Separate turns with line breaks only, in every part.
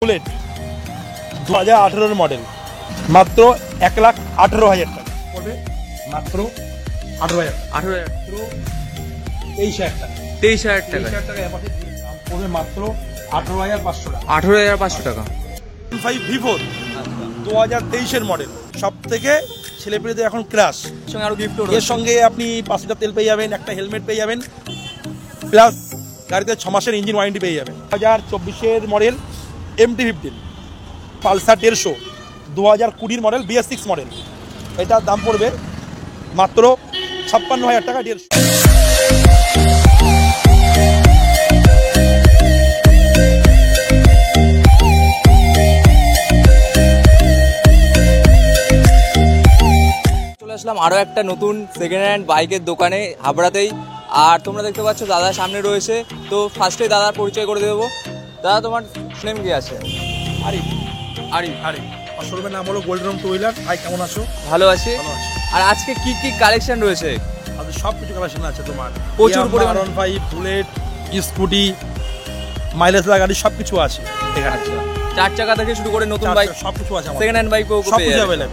Bullet 2018 model, মাত্র 1,18,000 টাকা পড়বে। মাত্র 18,000, 23,000 টাকা,
23,000 টাকা
পড়বে মাত্র 18,500 টাকা।
18,500 টাকা।
5 V4 2023 মডেল, সব থেকে ছেলেপেলেদের এখন ক্রাশ।
সঙ্গে আরো গিফট
এর সঙ্গে আপনি 5 লিটার তেল পেয়ে যাবেন, একটা হেলমেট পেয়ে যাবেন, প্লাস গাড়িতে 6 মাসের ইঞ্জিন ওয়ারেন্টি পেয়ে যাবেন। 2024 model MT-15 Pulsar 150, 2020 model BS6 model, এটার দাম পড়বে মাত্র 56,000 টাকা। 150
চলে আসলাম আরো একটা নতুন সেকেন্ড হ্যান্ড বাইকের দোকানে হাবড়াতেই। আর তোমরা দেখতে পাচ্ছ দাদা সামনে রয়েছে, তো ফার্স্টে দাদার পরিচয় করে দেবো। দাদা তোমার নেম কি আছে?
আরিফ।
আরিফ।
আরিফ, আর শোরুমের নাম হলো গোল্ড রুম টু হুইলার। ভাই কেমন আছো?
ভালো আছি।
ভালো আছি।
আর আজকে কি কি কালেকশন রয়েছে?
আচ্ছা, সব কিছু কালেকশন আছে তোমার,
প্রচুর পরিমাণ।
R15, বুলেট, স্কুটি, মাইলেজ গাড়ি সব কিছু আছে এখানে।
আচ্ছা, 4 চাকা থেকে শুরু করে নতুন বাইক,
সব কিছু আছে,
সেকেন্ড হ্যান্ড বাইক
সব কিছু অ্যাভেলেবেল।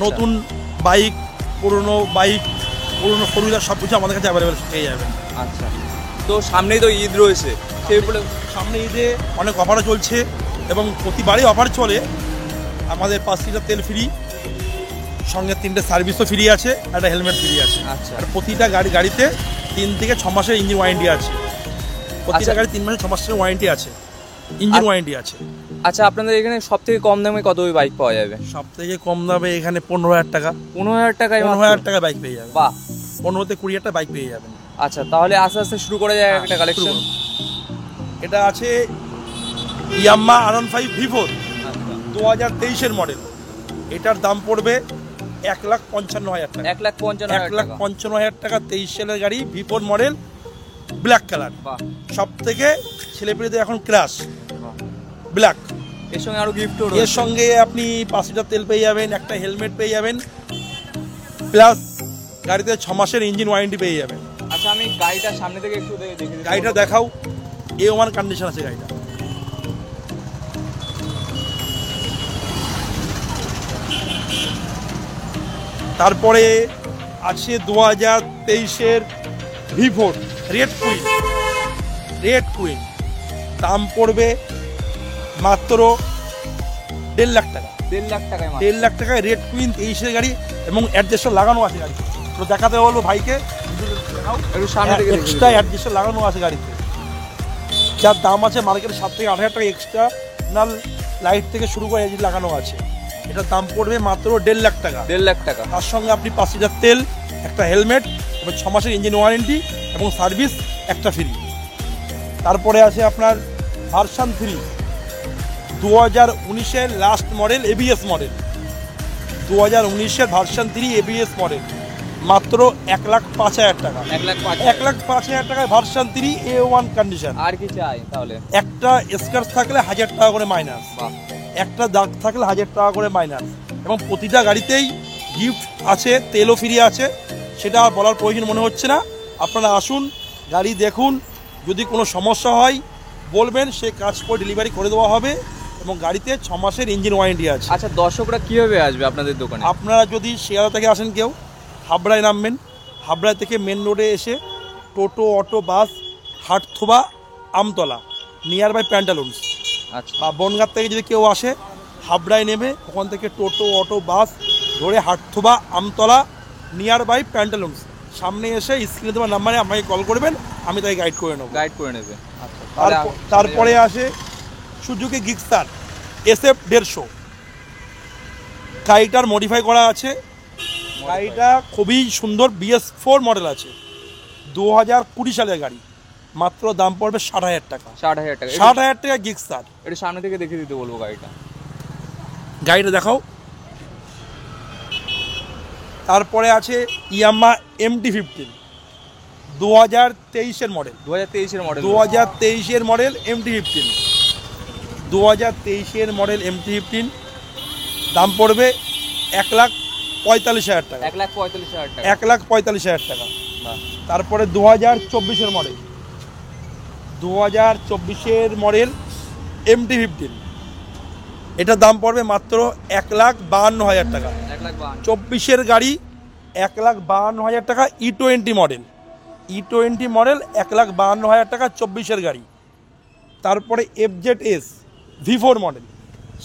নতুন বাইক, পুরনো বাইক, পুরনো ফোর হুইলার সব কিছু আমাদের কাছে অ্যাভেলেবেল পেয়ে যাবেন।
আচ্ছা, তো সামনেই তো ঈদ রয়েছে, সেই বলে
সামনে ঈদে অনেক অফারও চলছে এবং প্রতিবারই অফার চলে। আমাদের 5 লিটার তেল ফ্রি, সঙ্গে 3টে সার্ভিসও ফ্রি আছে, একটা হেলমেট ফ্রি আছে।
আচ্ছা,
আর প্রতিটা গাড়িতে 3 থেকে 6 মাসের ইঞ্জিন ওয়ারেন্টি আছে। প্রতিটা গাড়ি 3 মাসের 6 মাসের ওয়ারেন্টি আছে, ইঞ্জিন ওয়ারেন্টি আছে।
আচ্ছা, আপনাদের এখানে সব থেকে কম দামে কত বাইক পাওয়া যাবে?
সব থেকে কম দামে এখানে 15,000 টাকা।
15,000 টাকায়?
15,000 টাকা বাইক পেয়ে যাবেন।
বাহ,
15 থেকে 20,000 টাকা বাইক পেয়ে যাবেন।
আচ্ছা, তাহলে আস্তে আস্তে শুরু করা যায় একটা কালেকশন।
এটা আছে ইয়াম্মা R15 V4 2023 মডেল, এটার দাম পড়বে 1,55,000 টাকা।
1,55,000
টাকা। 23 সালের গাড়ি, V4 মডেল, ব্ল্যাক কালার।
বাহ,
সব থেকে ছেলেপেলেদের এখন ক্রাশ ব্ল্যাক।
এর সঙ্গে আরো গিফট
এর সঙ্গে আপনি 5 লিটার তেল পেয়ে যাবেন, একটা হেলমেট পেয়ে যাবেন, প্লাস গাড়িতে 6 মাসের ইঞ্জিন ওয়ারেন্টি পেয়ে যাবেন।
আচ্ছা, আমি গাড়িটা সামনে থেকে একটু দেখে দিই।
গাড়িটা দেখাও, A1 কন্ডিশন আছে গাড়িটা। তারপরে আছে 2023 V4 রেড কুইন, দাম পড়বে মাত্র 1.5 লাখ টাকা।
1.5 লাখ টাকায়?
1.5 লাখ টাকায় রেড কুইন 23 গাড়ি, এবং অ্যাডজাস্টার লাগানো আছে গাড়িতে। তো দেখাতে বলবো ভাইকে,
একটু সামনে থেকে
এক্সট্রা অ্যাডজাস্টার লাগানো আছে গাড়িতে, যার দাম আছে মার্কেটে 7 থেকে 8,000 টাকা। এক্সটার্নাল লাইট থেকে শুরু করে এটি লাগানো আছে। এটার দাম পড়বে মাত্র 1.5 লাখ টাকা।
1.5 লাখ টাকা।
তার সঙ্গে আপনি 5 লিটার তেল, একটা হেলমেট এবং 6 মাসের ইঞ্জিন ওয়ারেন্টি এবং সার্ভিস একটা ফ্রি। তারপরে আছে আপনার version 3 2019 last model, ABS model, 2019 version 3 ABS model, মাত্র 1,05,000 টাকা। 1,05,000 টাকায় ভার্সন 3 A1 কন্ডিশন।
আর কি চাই তাহলে?
একটা স্ক্র্যাচ থাকলে 1,000 টাকা করে মাইনাস, একটা দাগ থাকলে 1,000 টাকা করে মাইনাস, এবং প্রতিটা গাড়িতেই গিফট আছে, তেলও ফ্রি আছে। সেটা আর বলার প্রয়োজন মনে হচ্ছে না। আপনারা আসুন, গাড়ি দেখুন, যদি কোনো সমস্যা হয় বলবেন, সে কাজ করে ডেলিভারি করে দেওয়া হবে, এবং গাড়িতে 6 মাসের ইঞ্জিন ওয়ারেন্টি আছে।
আচ্ছা, দর্শকরা কিভাবে আসবে আপনাদের দোকানে?
আপনারা যদি শিয়ালদা থেকে আসেন, কেউ হাবড়ায় নামবেন, হাবড়া থেকে মেন রোডে এসে টোটো, auto, bus, Hatthoba, Amtala, near by Pantaloons.
আচ্ছা,
বা বনগাঁ থেকে যদি কেউ আসে, হাবড়ায় নেমে ওখান থেকে টোটো, অটো, বাস ধরে হাটথোবা, আমতলা, নিয়ার বাই প্যান্টালুন্স সামনে এসে স্ক্রিনে দেওয়ার নাম্বারে আমাকে কল করবেন, আমি তাই গাইড করে নেব।
আচ্ছা,
তারপরে আসে সুজুকি গিক্সার SF 150, গাড়িটার মডিফাই করা আছে। গাড়িটা খুবই সুন্দর, BS4 মডেল আছে, 2020 সালের গাড়ি, মাত্র দাম পড়বে 60,000 টাকা।
60,000 টাকা?
60,000 টাকা গিক্সার।
এটা সামনে থেকে দেখে দিতে বলবো
গাড়িটা দেখাও। তারপরে আছে ইয়াম্মা MT-15 2023 model.
2023
model MT-15, 2023 model MT-15, দাম পড়বে 1,45,000 টাকা।
1,45,000 টাকা?
1,45,000 টাকা। তারপরে 2024 মডেল, MT-15, এটার দাম পড়বে মাত্র 1,52,000 টাকা।
1,52,000
24-এর গাড়ি 1,52,000 টাকা, E20 মডেল। E20 মডেল 1,52,000 টাকা 24-এর গাড়ি। তারপরে FZS V4 মডেল,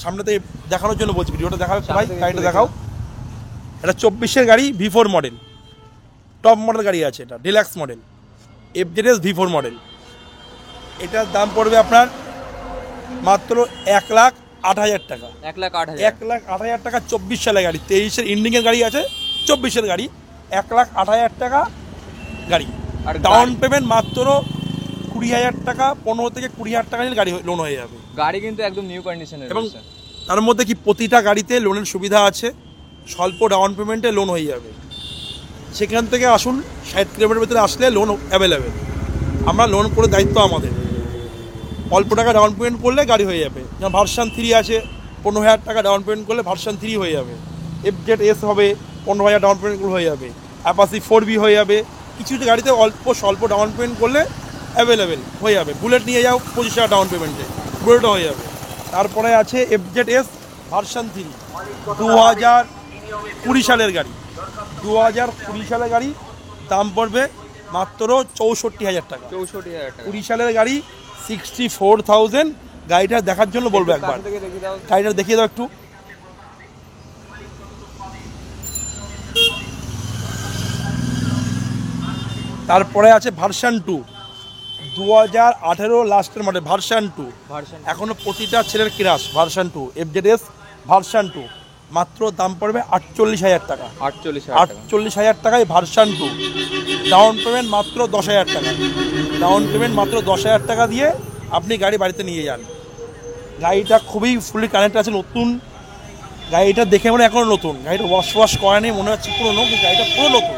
সামনে থেকে দেখানোর জন্য বলছি, ভিডিওটা দেখাও ভাই, গাড়িটা দেখাও। এটা 24-এর গাড়ি V4 মডেল, টপ মডেল গাড়ি আছে, এটা deluxe model FZS V4 model. এটার দাম পড়বে আপনার মাত্র 1,08,000 টাকা।
1,08,000
1,08,000 টাকা 24 সালের গাড়ি, 23-এর ইন্ডিংয়ের গাড়ি আছে, 24-এর গাড়ি 1,08,000 টাকা গাড়ি।
আর
ডাউন পেমেন্ট মাত্র 20,000 টাকা, 15 থেকে 20,000 টাকা নিলে গাড়ি লোন হয়ে যাবে।
গাড়ি কিন্তু একদম নিউ কন্ডিশনের
এবং
রয়েছে।
তার মধ্যে কি প্রতিটা গাড়িতে লোনের সুবিধা আছে, স্বল্প ডাউন পেমেন্টে লোন হয়ে যাবে। সেখান থেকে আসুন, 60 কিলোমিটার ভিতরে আসলে লোন অ্যাভেলেবেল, আমরা লোন করে দায়িত্ব আমাদের। অল্প টাকা ডাউন পেমেন্ট করলে গাড়ি হয়ে যাবে। যেমন ভার্সন 3 আছে, 15,000 টাকা ডাউন পেমেন্ট করলে ভার্সন 3 হয়ে যাবে। FZS হবে, 15,000 ডাউন পেমেন্ট হয়ে যাবে। অ্যাপাচি 4B হয়ে যাবে। কিছু কিছু গাড়িতে অল্প স্বল্প ডাউন পেমেন্ট করলে অ্যাভেলেবেল হয়ে যাবে। বুলেট নিয়ে যাও 25,000 ডাউন পেমেন্টে, বুলেটও হয়ে যাবে। তারপরে আছে FZS ভার্সন 3, 2020 সালের গাড়ি। 2020 সালের গাড়ি, দাম পড়বে মাত্র 64,000 টাকা।
64,000 টাকা।
20 সালের গাড়ি, 64,000। গাড়িটা দেখার জন্য বলবো একবার,
কাছ থেকে দেখিয়ে দাও।
গাড়িটা দেখিয়ে দাও একটু। তারপরে আছে ভার্সন 2, 2018 লাস্টের মডেল ভার্সন 2।
ভার্সন
এখনো প্রতিটা ছেলের ক্রাশ ভার্সন 2 FZS ভার্সন 2, মাত্র দাম পড়বে 48,000 টাকা।
48,000 টাকা।
48,000 টাকায় ভার্সন 2, ডাউন পেমেন্ট মাত্র 10,000 টাকা। ডাউন পেমেন্ট মাত্র 10,000 টাকা দিয়ে আপনি গাড়ি বাড়িতে নিয়ে যান। গাড়িটা খুবই ফুলি কানেক্ট আছে, নতুন গাড়িটা দেখে মনে এখনো নতুন, গাড়িটা ওয়াশ করেনি, মনে হচ্ছে পুরোনো, কিন্তু গাড়িটা পুরো নতুন।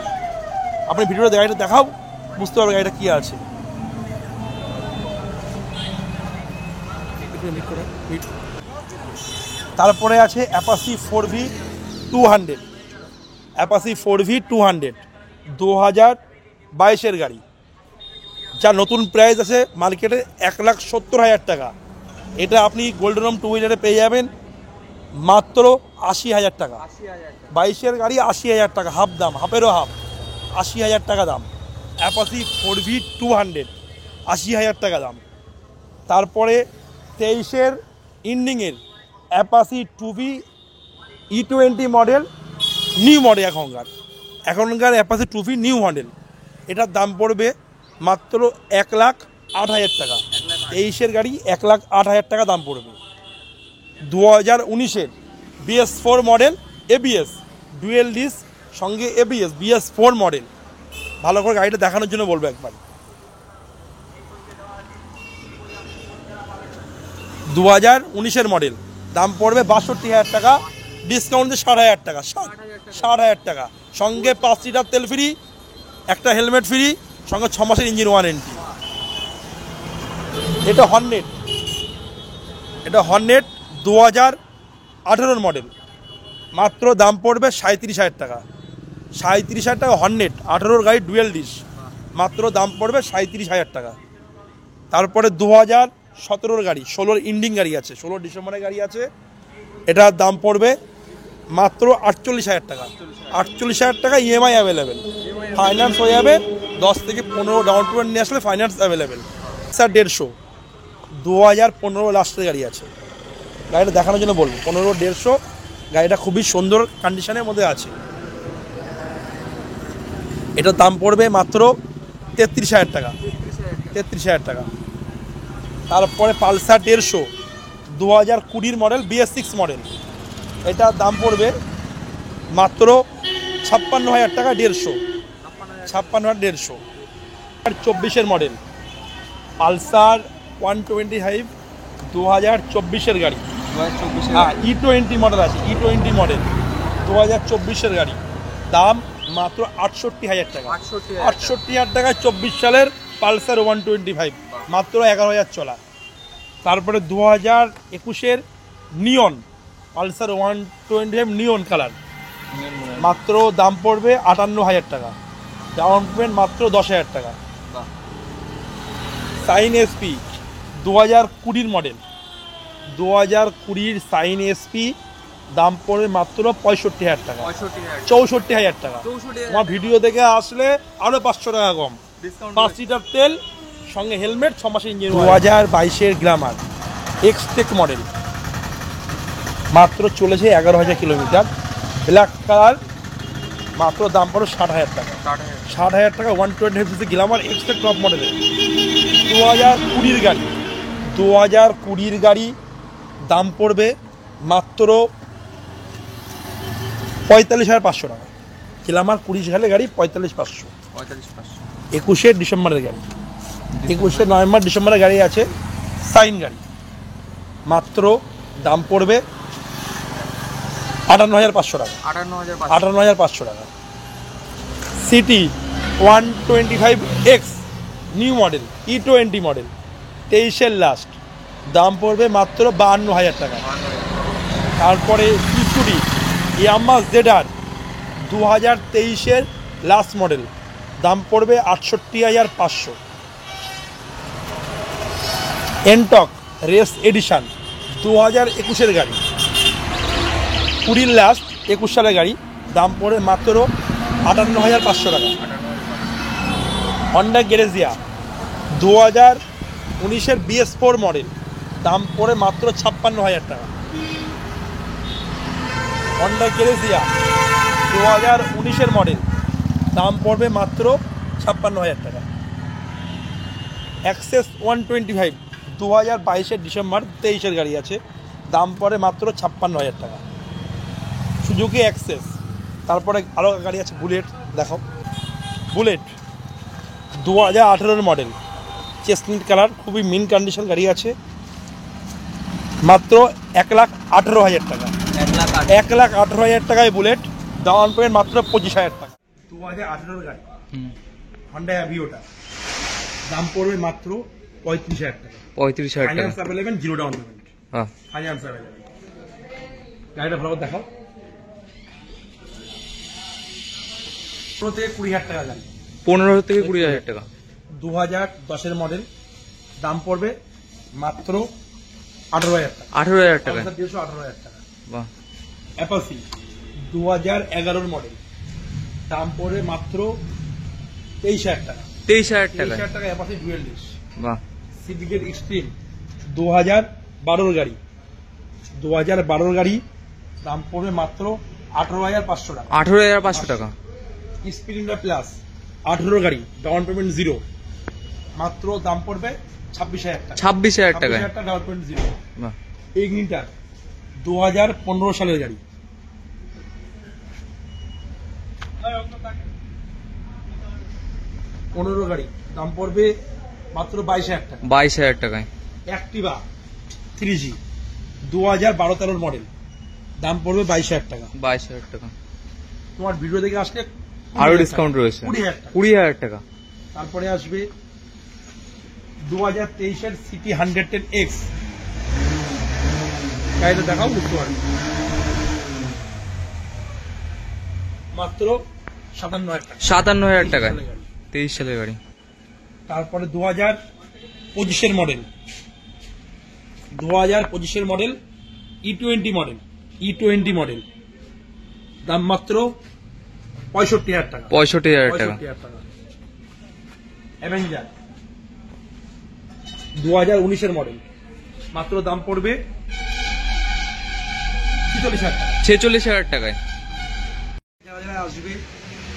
আপনি ভিডিওটা গাড়িটা দেখাও, বুঝতে পারবেন গাড়িটা কী আছে। তারপরে আছে অ্যাপাচি 4V 200, অ্যাপাচি 4V 200 2022-এর গাড়ি, যার নতুন প্রাইস আছে মার্কেটে 1,70,000 টাকা। এটা আপনি গোল্ডেন হোম 2 হুইলারে পেয়ে যাবেন মাত্র 80,000 টাকা। 22-এর গাড়ি 80,000 টাকা, হাফ দাম, হাফেরও হাফ, 80,000 টাকা দাম। অ্যাপাচি 4V 200 80,000 টাকা দাম। তারপরে 23-এর ইন্ডিংয়ের Apache 2V E20 model, new model এখনকার অ্যাপাচি 2V নিউ মডেল, এটার দাম পড়বে মাত্র 1,08,000 টাকা। 23-এর গাড়ি 1,08,000 টাকা দাম পড়বে। 2019-এর BS4 model, ABS dual disk সঙ্গে ABS BS4 মডেল। ভালো করে গাড়িটা দেখানোর জন্য বলবো একবার। 2019-এর মডেল, দাম পড়বে 62,000 টাকা, ডিসকাউন্ট দিয়ে 60,000 টাকা। 60,000 টাকা, সঙ্গে 5 লিটার তেল ফ্রি, একটা হেলমেট ফ্রি, সঙ্গে 6 মাসের ইঞ্জিন ওয়ারেন্টি। এটা হর্নেট 2018-এর মডেল, মাত্র দাম পড়বে 37,000 টাকা। 37,000 টাকা হর্নেট, 18-এর গাড়ি ডুয়েল ডিস্ক, মাত্র দাম পড়বে 37,000 টাকা। তারপরে 2017-এর গাড়ি, 16-এর ইন্ডিং গাড়ি আছে, 16 ডিসেম্বরের গাড়ি আছে, এটার দাম পড়বে মাত্র 48,000 টাকা। 48,000 টাকা EMI অ্যাভেলেবেল, ফাইন্যান্স হয়ে যাবে। 10 থেকে 15 ডাউন পেমেন্ট নিয়ে আসলে ফাইন্যান্স অ্যাভেলেবেল। স্যার 150 2015 লাস্টের গাড়ি আছে, গাড়িটা দেখানোর জন্য বলবো। 15-150, গাড়িটা খুবই সুন্দর কন্ডিশনের মধ্যে আছে। এটার দাম পড়বে মাত্র 33,000 টাকা। 33,000 টাকা। তারপরে পালসার 150 2020 মডেল, BS6 মডেল, এটার দাম পড়বে মাত্র 56,000 টাকা। 56,150। আর 24-এর মডেল পালসার 125 2024-এর গাড়ি,
2024-এর
হ্যাঁ E20 মডেল আছে, E20 মডেল 2024-এর গাড়ি, দাম মাত্র 68,000 টাকা। 68,000 টাকায় 24 সালের পালসার 125, মাত্র 11,000 চলা। তারপরে 2021-এর নিয়ন পালসার 125 নিয়ন কালার, মাত্র দাম পড়বে 58,000 টাকা, ডাউন পেমেন্ট মাত্র 10,000 টাকা। Shine SP 2020 model, 2020 Shine SP, দাম পড়বে মাত্র 65,000 টাকা, 64,000 টাকা। তোমার ভিডিও দেখে আসলে আরো 500 টাকা কম, 5 লিটার তেল সঙ্গে হেলমেট, 6 মাসের ইঞ্জিন। 2022 গ্ল্যামার এক্সটেক মডেল, মাত্র চলেছে 11,000 কিলোমিটার, ব্ল্যাক কালার, মাত্র দাম পড়ো 60,000 টাকা, 60,000 টাকা। 125 গ্ল্যামার এক্সটেক টপ মডেলের 2020 গাড়ি, 2020 গাড়ি, দাম পড়বে মাত্র 45,500 টাকা। গ্ল্যামার 20 সালের গাড়ি, 45,500। 21 ডিসেম্বরের গাড়ি, 21 নভেম্বর ডিসেম্বরের গাড়ি আছে, সাইন গাড়ি, মাত্র দাম পড়বে 58,500 টাকা, 58,500 টাকা। CT 125X new model, E20 model, 23-এর লাস্ট, দাম পড়বে মাত্র 52,000 টাকা। তারপরে ইস্কুটি ইয়ামাহা ZR 2023-এর লাস্ট মডেল, দাম পড়বে 68,500। এনটক রেস এডিশন 2021-এর গাড়ি, 20 লাস্ট 21 সালের গাড়ি, দাম পড়বে মাত্র 58,500 টাকা। হন্ডা গ্রেজিয়া 2019-এর BS4 মডেল, দাম পড়ে মাত্র 56,000 টাকা। হন্ডা গ্রেজিয়া 2019-এর মডেল, দাম পড়বে মাত্র 56,000 টাকা। অ্যাক্সেস 125 2022-এর ডিসেম্বর 23-এর গাড়ি আছে, দাম পড়ে মাত্র 56,000 টাকা। Suzuki access. তারপরে আরও গাড়ি আছে, বুলেট দেখো, বুলেট 2018-এর মডেল, চেস্টনাট কালার, খুবই মিন কন্ডিশন গাড়ি আছে, মাত্র 1,18,000 টাকা, 1,18,000 টাকায় বুলেট, ডাউন পেমেন্ট মাত্র 25,000 টাকা। 2018-এর গাড়ি হন্ডা অ্যাভিওটা, দাম পড়বে মাত্র 35,000 টাকা,
35,000 টাকা।
Finance available, zero down payment, finance available. গাড়িটা ভালো দেখাও। 15 থেকে 20,000 টাকা গাড়ি,
15 থেকে 20,000 টাকা।
2010-এর মডেল, দাম পড়বে মাত্র 18,000 টাকা,
18,000 টাকা।
18,000 টাকা।
বাহ।
অ্যাপাসি 2011-এর মডেল, দাম পড়বে মাত্র 23,000 টাকা,
23,000 টাকা।
23,000 টাকা অ্যাপাসি ডুয়েল ডিশ।
বাহ।
সিভিকের এক্সট্রিম 2012-এর গাড়ি, 2012-এর গাড়ি, দাম পড়বে মাত্র 18,500 টাকা,
18,500 টাকা।
স্প্লেন্ডার প্লাস 18 গাড়ি, ডাউন পেমেন্ট জিরো, মাত্র দাম পড়বে 26,000 টাকা,
26,000 টাকা।
26,000 টাকা ডাউন পেমেন্ট জিরো।
বাহ।
ইগনিটার 2015 সালের গাড়ি, 15 গাড়ি, দাম পড়বে মাত্র 22,000 টাকা,
22,000 টাকায়।
অ্যাক্টিভা 3G 2012-13 মডেল, দাম পড়বে 22,000 টাকা,
22,000 টাকা।
তোমার ভিডিও দেখে আসলে
আরো ডিসকাউন্ট রয়েছে,
20,000 টাকা।
20,000 টাকা।
তারপরে আসবে 2023-এর সিটি 110X, গাড়িটা দেখাও, বুঝতে পারবে, মাত্র 57,000 টাকা,
57,000 টাকা,
23 সালের গাড়ি।
23 সালের গাড়ি।
তারপরে 2025-এর মডেল, 2025-এর model, E20 model, E20 model, দাম মাত্র 65,000 টাকা,
65,000 টাকা।
65,000 টাকা। অ্যাভেঞ্জার 2019-এর মডেল, মাত্র দাম পড়বে 46,000 টাকা।
46,000 টাকায়।
যারা যারা আসবে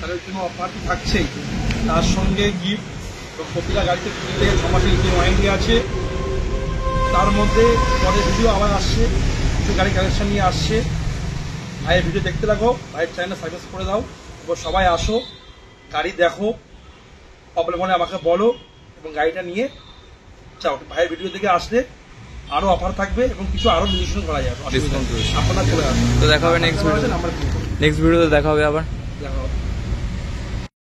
তাদের জন্য অফার থাকছেই, তার সঙ্গে গিফট, প্রতিটা গাড়িতে কিনলে 6 মাসের ইঞ্জিন ওয়ারেন্টি আছে। তার মধ্যে পরের ভিডিও আবার আসছে, কিছু গাড়ি কালেকশন নিয়ে আসছে। ভাইয়ের ভিডিও দেখতে থাকো, ভাইয়ের চ্যানেল সাবস্ক্রাইব করে দাও, এবং সবাই আসো, গাড়ি দেখো, প্রবলেম হলে আমাকে বলো, এবং গাড়িটা নিয়ে যাও। ভাইয়ের ভিডিও থেকে আসলে আরো অফার থাকবে এবং কিছু আরো ডিসকাউন্ট করা যাবে,
ডিসকাউন্ট রয়েছে।
আপনারা চলে আসুন।
তো দেখা হবে নেক্সট ভিডিও,
নাম্বার
নেক্সট ভিডিওতে দেখা হবে আবার।